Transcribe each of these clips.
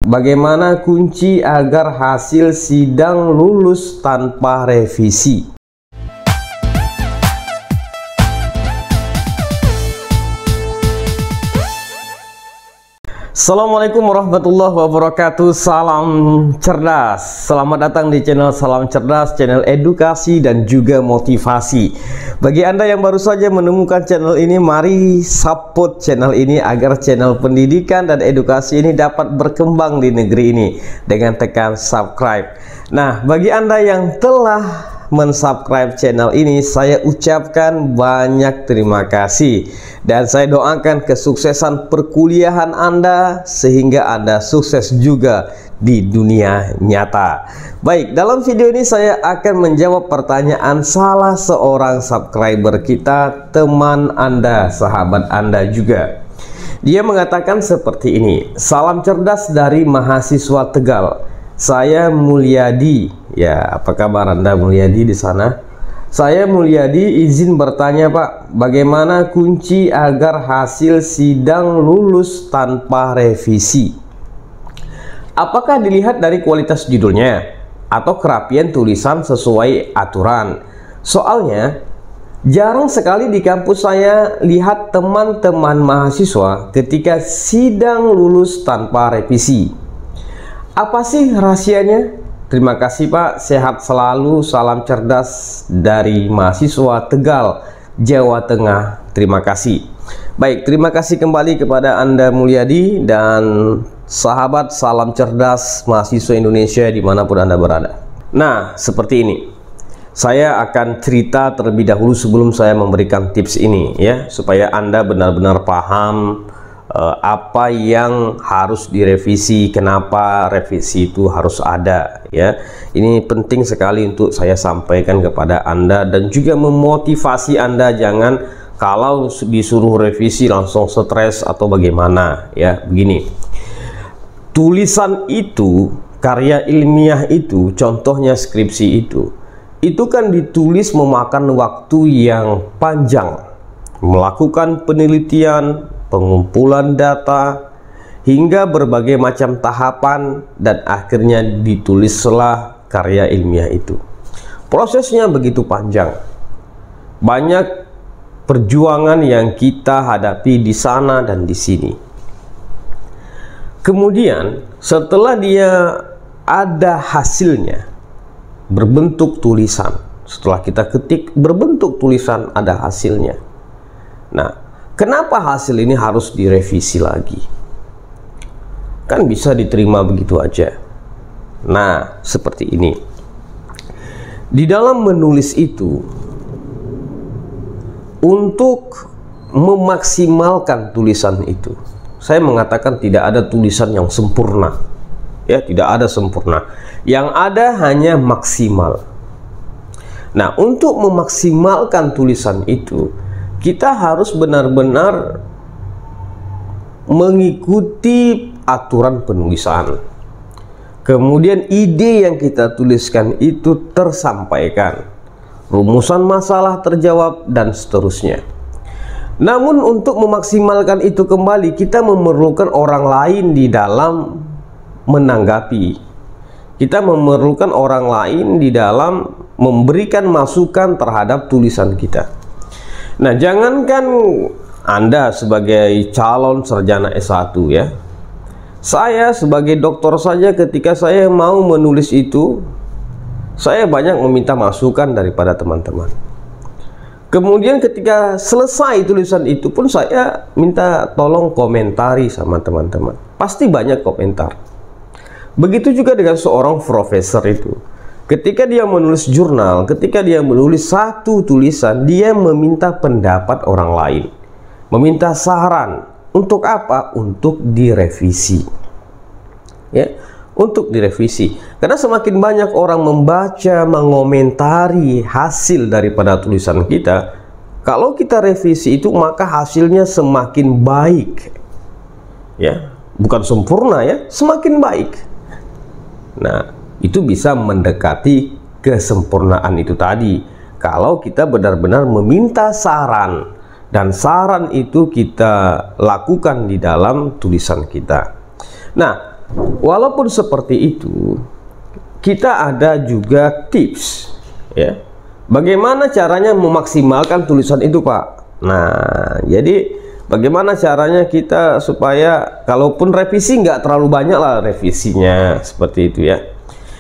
Bagaimana kunci agar hasil sidang lulus tanpa revisi? Assalamualaikum warahmatullahi wabarakatuh. Salam cerdas. Selamat datang di channel Salam Cerdas, channel edukasi dan juga motivasi. Bagi Anda yang baru saja menemukan channel ini, mari support channel ini agar channel pendidikan dan edukasi ini dapat berkembang di negeri ini dengan tekan subscribe. Nah, bagi Anda yang telah mensubscribe channel ini, saya ucapkan banyak terima kasih dan saya doakan kesuksesan perkuliahan Anda sehingga Anda sukses juga di dunia nyata. Baik, dalam video ini saya akan menjawab pertanyaan salah seorang subscriber kita, teman Anda, sahabat Anda juga. Dia mengatakan seperti ini: salam cerdas dari mahasiswa Tegal. Saya Mulyadi. Ya, apa kabar Anda Mulyadi di sana? Saya Mulyadi izin bertanya, Pak, bagaimana kunci agar hasil sidang lulus tanpa revisi? Apakah dilihat dari kualitas judulnya atau kerapian tulisan sesuai aturan? Soalnya jarang sekali di kampus saya lihat teman-teman mahasiswa ketika sidang lulus tanpa revisi. Apa sih rahasianya? Terima kasih Pak, sehat selalu, salam cerdas dari mahasiswa Tegal, Jawa Tengah. Terima kasih. Baik, terima kasih kembali kepada Anda Mulyadi dan sahabat salam cerdas mahasiswa Indonesia dimanapun Anda berada. Nah, seperti ini. Saya akan cerita terlebih dahulu sebelum saya memberikan tips ini ya, supaya Anda benar-benar paham apa yang harus direvisi, kenapa revisi itu harus ada ya. Ini penting sekali untuk saya sampaikan kepada Anda dan juga memotivasi Anda, jangan kalau disuruh revisi langsung stres atau bagaimana ya. Begini, tulisan itu, karya ilmiah itu, contohnya skripsi itu kan ditulis memakan waktu yang panjang, melakukan penelitian, pengumpulan data, hingga berbagai macam tahapan, dan akhirnya ditulislah karya ilmiah itu. Prosesnya begitu panjang, banyak perjuangan yang kita hadapi di sana dan di sini. Kemudian setelah dia ada hasilnya berbentuk tulisan, setelah kita ketik berbentuk tulisan, ada hasilnya. Nah, kenapa hasil ini harus direvisi lagi? Kan bisa diterima begitu aja. Nah, seperti ini. Di dalam menulis itu, untuk memaksimalkan tulisan itu, saya mengatakan tidak ada tulisan yang sempurna. Ya, tidak ada sempurna. Yang ada hanya maksimal. Nah, untuk memaksimalkan tulisan itu, kita harus benar-benar mengikuti aturan penulisan. Kemudian ide yang kita tuliskan itu tersampaikan, rumusan masalah terjawab, dan seterusnya. Namun untuk memaksimalkan itu kembali, kita memerlukan orang lain di dalam menanggapi. Kita memerlukan orang lain di dalam memberikan masukan terhadap tulisan kita. Nah, jangankan Anda sebagai calon sarjana S1 ya, saya sebagai dokter saja ketika saya mau menulis itu, saya banyak meminta masukan daripada teman-teman. Kemudian ketika selesai tulisan itu pun saya minta tolong komentari sama teman-teman. Pasti banyak komentar. Begitu juga dengan seorang profesor itu. Ketika dia menulis jurnal, ketika dia menulis satu tulisan, dia meminta pendapat orang lain, meminta saran. Untuk apa? Untuk direvisi. Ya, untuk direvisi. Karena semakin banyak orang membaca, mengomentari hasil daripada tulisan kita, kalau kita revisi itu maka hasilnya semakin baik. Ya, bukan sempurna ya, semakin baik. Nah, itu bisa mendekati kesempurnaan itu tadi. Kalau kita benar-benar meminta saran, dan saran itu kita lakukan di dalam tulisan kita. Nah, walaupun seperti itu, kita ada juga tips ya. Bagaimana caranya memaksimalkan tulisan itu, Pak? Nah, jadi bagaimana caranya kita supaya kalaupun revisi nggak terlalu banyak lah revisinya, seperti itu ya.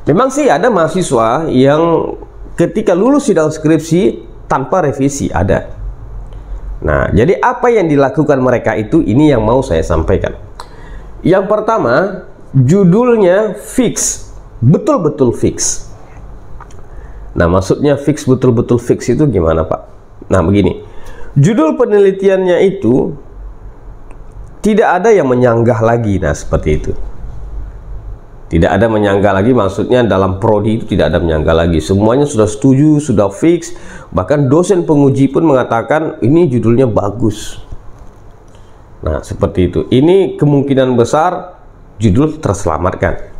Memang sih ada mahasiswa yang ketika lulus sidang skripsi tanpa revisi, ada. Nah, jadi apa yang dilakukan mereka itu, ini yang mau saya sampaikan. Yang pertama, judulnya fix, betul-betul fix. Nah, maksudnya fix, betul-betul fix itu gimana, Pak? Nah, begini, judul penelitiannya itu tidak ada yang menyanggah lagi. Nah, seperti itu. Tidak ada menyanggah lagi, maksudnya dalam prodi itu tidak ada menyanggah lagi. Semuanya sudah setuju, sudah fix. Bahkan dosen penguji pun mengatakan ini judulnya bagus. Nah, seperti itu. Ini kemungkinan besar judul terselamatkan.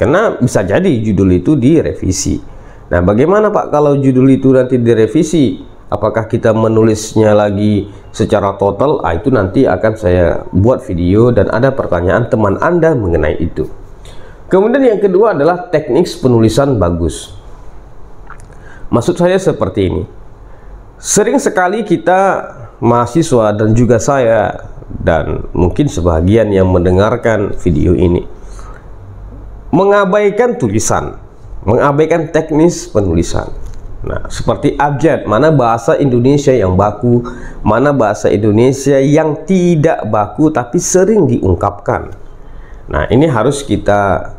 Karena bisa jadi judul itu direvisi. Nah, bagaimana Pak kalau judul itu nanti direvisi? Apakah kita menulisnya lagi secara total? Itu nanti akan saya buat video dan ada pertanyaan teman Anda mengenai itu. Kemudian yang kedua adalah teknik penulisan bagus. Maksud saya seperti ini. Sering sekali kita mahasiswa dan juga saya dan mungkin sebagian yang mendengarkan video ini mengabaikan tulisan, mengabaikan teknis penulisan. Nah, seperti abjad, mana bahasa Indonesia yang baku, mana bahasa Indonesia yang tidak baku tapi sering diungkapkan. Nah, ini harus kita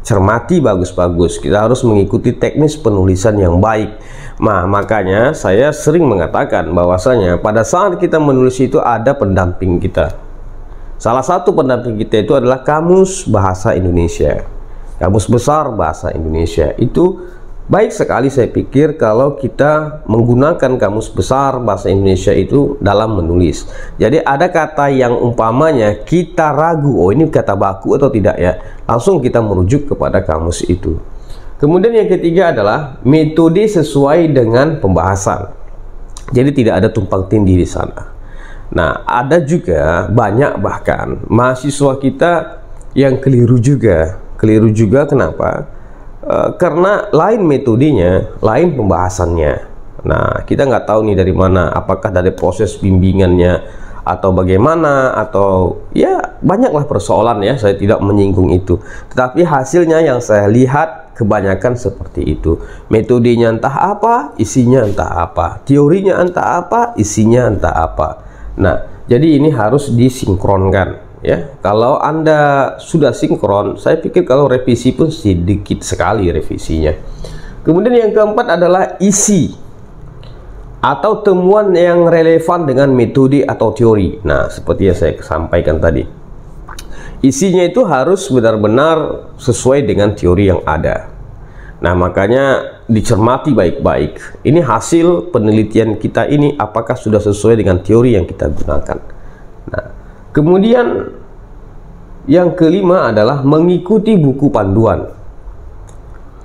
cermati bagus-bagus. Kita harus mengikuti teknis penulisan yang baik. Nah, makanya saya sering mengatakan bahwasanya pada saat kita menulis itu ada pendamping kita. Salah satu pendamping kita itu adalah Kamus Bahasa Indonesia, Kamus Besar Bahasa Indonesia. Itu baik sekali saya pikir kalau kita menggunakan Kamus Besar Bahasa Indonesia itu dalam menulis. Jadi ada kata yang umpamanya kita ragu, oh ini kata baku atau tidak ya, langsung kita merujuk kepada kamus itu. Kemudian yang ketiga adalah metode sesuai dengan pembahasan. Jadi tidak ada tumpang tindih di sana. Nah, ada juga banyak bahkan mahasiswa kita yang keliru juga. Keliru juga kenapa? Karena lain metodenya, lain pembahasannya. Nah, kita nggak tahu nih dari mana, apakah dari proses bimbingannya atau bagaimana, atau ya banyaklah persoalan ya, saya tidak menyinggung itu. Tetapi hasilnya yang saya lihat kebanyakan seperti itu. Metodenya entah apa, isinya entah apa. Teorinya entah apa, isinya entah apa. Nah, jadi ini harus disinkronkan. Ya, kalau Anda sudah sinkron, saya pikir kalau revisi pun sedikit sekali revisinya. Kemudian yang keempat adalah isi atau temuan yang relevan dengan metode atau teori. Nah, seperti yang saya sampaikan tadi, isinya itu harus benar-benar sesuai dengan teori yang ada. Nah, makanya dicermati baik-baik. Ini hasil penelitian kita ini, apakah sudah sesuai dengan teori yang kita gunakan. Nah, kemudian yang kelima adalah mengikuti buku panduan.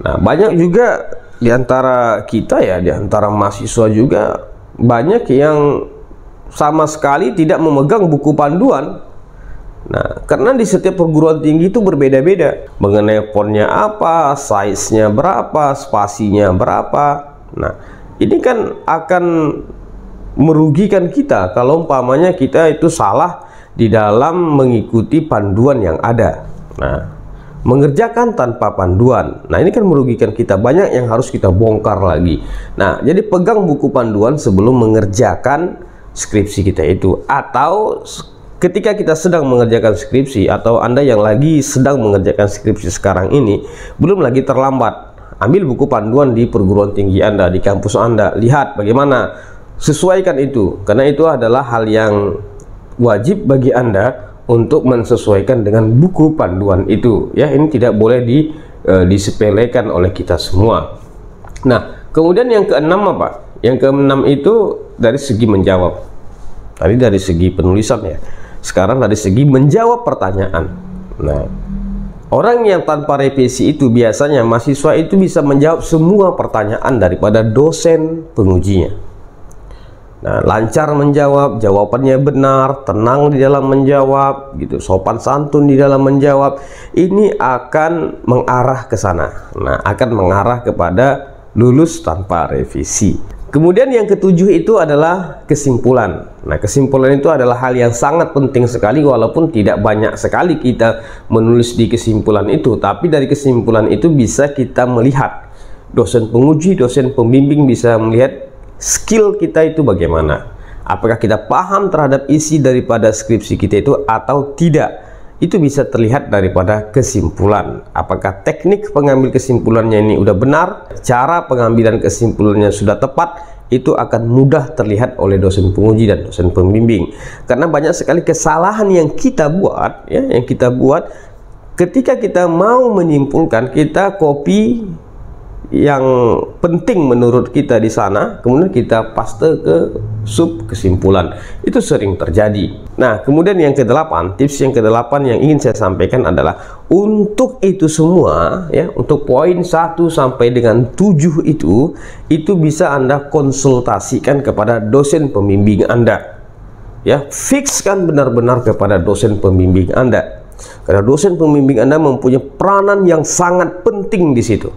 Nah, banyak juga di antara kita ya, di antara mahasiswa juga banyak yang sama sekali tidak memegang buku panduan. Nah, karena di setiap perguruan tinggi itu berbeda-beda mengenai fontnya apa, size-nya berapa, spasinya berapa. Nah, ini kan akan merugikan kita kalau umpamanya kita itu salah di dalam mengikuti panduan yang ada. Nah, mengerjakan tanpa panduan, nah ini kan merugikan kita. Banyak yang harus kita bongkar lagi. Nah, jadi pegang buku panduan sebelum mengerjakan skripsi kita itu, atau ketika kita sedang mengerjakan skripsi, atau Anda yang lagi sedang mengerjakan skripsi sekarang ini, belum lagi terlambat. Ambil buku panduan di perguruan tinggi Anda, di kampus Anda, lihat bagaimana, sesuaikan itu, karena itu adalah hal yang wajib bagi Anda untuk mensesuaikan dengan buku panduan itu ya. Ini tidak boleh disepelekan oleh kita semua. Nah, kemudian yang keenam apa? Yang keenam itu dari segi menjawab. Tadi dari segi penulisan ya, sekarang dari segi menjawab pertanyaan. Nah, orang yang tanpa revisi itu biasanya mahasiswa itu bisa menjawab semua pertanyaan daripada dosen pengujinya. Nah, lancar menjawab, jawabannya benar, tenang di dalam menjawab, gitu, sopan santun di dalam menjawab, ini akan mengarah ke sana. Nah, akan mengarah kepada lulus tanpa revisi. Kemudian yang ketujuh itu adalah kesimpulan. Nah, kesimpulan itu adalah hal yang sangat penting sekali, walaupun tidak banyak sekali kita menulis di kesimpulan itu, tapi dari kesimpulan itu bisa kita melihat, dosen penguji, dosen pembimbing bisa melihat skill kita itu bagaimana, apakah kita paham terhadap isi daripada skripsi kita itu atau tidak. Itu bisa terlihat daripada kesimpulan, apakah teknik pengambil kesimpulannya ini udah benar, cara pengambilan kesimpulannya sudah tepat. Itu akan mudah terlihat oleh dosen penguji dan dosen pembimbing, karena banyak sekali kesalahan yang kita buat, ya, yang kita buat ketika kita mau menyimpulkan, kita copy yang penting menurut kita di sana, kemudian kita paste ke sub kesimpulan. Itu sering terjadi. Nah, kemudian yang kedelapan, tips yang kedelapan yang ingin saya sampaikan adalah untuk itu semua, ya, untuk poin 1 sampai dengan 7 itu bisa Anda konsultasikan kepada dosen pembimbing Anda. Ya, fixkan benar-benar kepada dosen pembimbing Anda, karena dosen pembimbing Anda mempunyai peranan yang sangat penting di situ.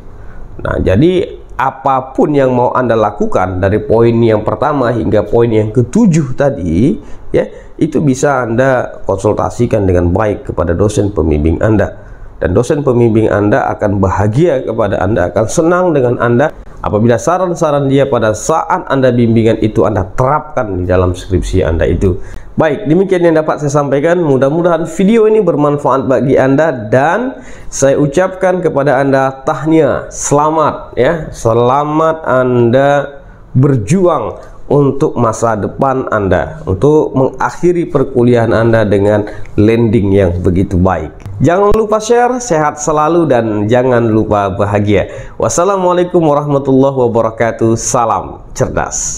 Nah, jadi apapun yang mau Anda lakukan dari poin yang pertama hingga poin yang ke-7 tadi, ya, itu bisa Anda konsultasikan dengan baik kepada dosen pembimbing Anda, dan dosen pembimbing Anda akan bahagia kepada Anda, akan senang dengan Anda apabila saran-saran dia pada saat Anda bimbingan itu Anda terapkan di dalam skripsi Anda itu. Baik, demikian yang dapat saya sampaikan. Mudah-mudahan video ini bermanfaat bagi Anda, dan saya ucapkan kepada Anda tahniah, selamat, ya, selamat Anda berjuang untuk masa depan Anda, untuk mengakhiri perkuliahan Anda dengan landing yang begitu baik. Jangan lupa share, sehat selalu, dan jangan lupa bahagia. Wassalamualaikum warahmatullahi wabarakatuh. Salam cerdas.